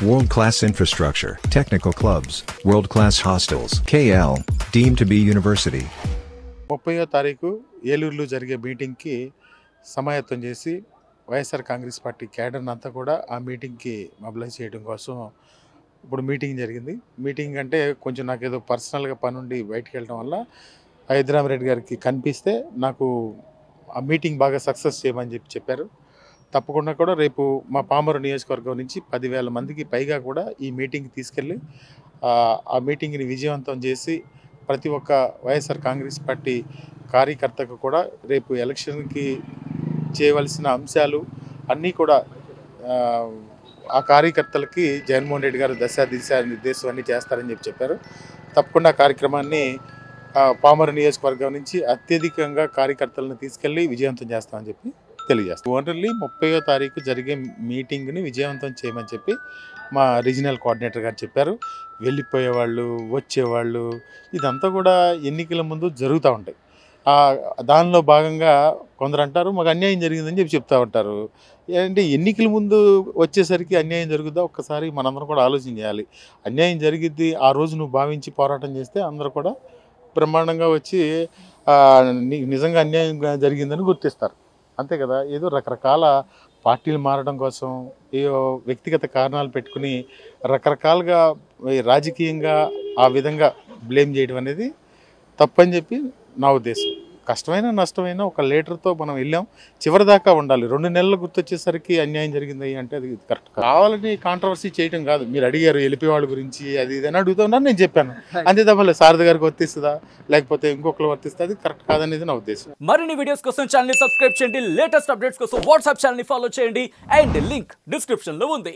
World-class infrastructure, technical clubs, world-class hostels. KL, deemed to be university. 30వ తారీఖు ఏలూరులో జరిగే మీటింగ్కి సమాయత్తం చేసి వైఎస్ఆర్ కాంగ్రెస్ పార్టీ క్యాడర్ని అంతా కూడా ఆ మీటింగ్కి మొబిలైజ్ చేయడం కోసం ఇప్పుడు మీటింగ్ జరిగింది. మీటింగ్ అంటే కొంచెం నాకు ఏదో పర్సనల్గా పని ఉండి బయటికి వెళ్ళడం వల్ల హైదరాబాద్ గారికి కనిపిస్తే నాకు ఆ మీటింగ్ బాగా సక్సెస్ చేయమని చెప్పారు. తప్పకుండా కూడా రేపు మా పామరు నియోజకవర్గం నుంచి 10,000 మందికి పైగా కూడా ఈ మీటింగ్కి తీసుకెళ్ళి ఆ మీటింగ్ని విజయవంతం చేసి ప్రతి ఒక్క వైఎస్ఆర్ కాంగ్రెస్ పార్టీ కార్యకర్తకు కూడా రేపు ఎలక్షన్కి చేయవలసిన అంశాలు అన్నీ కూడా ఆ కార్యకర్తలకి జగన్మోహన్ రెడ్డి గారు దిశ నిర్దేశం అన్నీ చేస్తారని చెప్పారు. తప్పకుండా కార్యక్రమాన్ని పామరు నియోజకవర్గం నుంచి అత్యధికంగా కార్యకర్తలను తీసుకెళ్ళి విజయవంతం చేస్తామని చెప్పి తెలియజేస్తాం. ఓన్లీ 30వ తారీఖు జరిగే మీటింగ్ని విజయవంతం చేయమని చెప్పి మా రీజనల్ కోఆర్డినేటర్ గారు చెప్పారు. వెళ్ళిపోయేవాళ్ళు, వచ్చేవాళ్ళు ఇదంతా కూడా ఎన్నికల ముందు జరుగుతూ ఉంటాయి. దానిలో భాగంగా కొందరు అంటారు మాకు అన్యాయం జరిగిందని చెప్తూ ఉంటారు. ఏంటంటే ఎన్నికల ముందు వచ్చేసరికి అన్యాయం జరుగుద్దా? ఒక్కసారి మనందరం కూడా ఆలోచన చేయాలి. అన్యాయం జరిగిద్ది ఆ రోజు నువ్వు భావించి పోరాటం చేస్తే అందరూ కూడా బ్రహ్మాండంగా వచ్చి నిజంగా అన్యాయం జరిగిందని గుర్తిస్తారు. అంతే కదా. ఏదో రకరకాల పార్టీలు మారడం కోసం ఏదో వ్యక్తిగత కారణాలు పెట్టుకుని రకరకాలుగా రాజకీయంగా ఆ విధంగా బ్లేమ్ చేయడం అనేది తప్పని చెప్పి నా ఉద్దేశం. కష్టమైనా నష్టమైనా ఒక లీడర్తో మనం వెళ్ళాం, చివరిదాకా ఉండాలి. 2 నెలలు గుర్తొచ్చేసరికి అన్యాయం జరిగింది అంటే అది కరెక్ట్ కావాలని కాంట్రవర్సీ చేయడం కాదు. మీరు అడిగారు వెళ్ళిపోయే వాళ్ళ గురించి అది ఇదని అడుగుతున్నారు, నేను చెప్పాను అంతే తప్ప శారద గారికి వర్తిస్తుందా లేకపోతే ఇంకొకరు వర్తిస్తే అది కరెక్ట్ కాదనేది నా ఉద్దేశం. మరిన్ని వీడియోస్ కోసం ఛానల్ ని సబ్స్క్రైబ్ చేయండి, లేటెస్ట్ అప్డేట్స్ కోసం వాట్సాప్ ఛానల్ ని ఫాలో చేయండి అండ్ లింక్ డిస్క్రిప్షన్ లో ఉంది.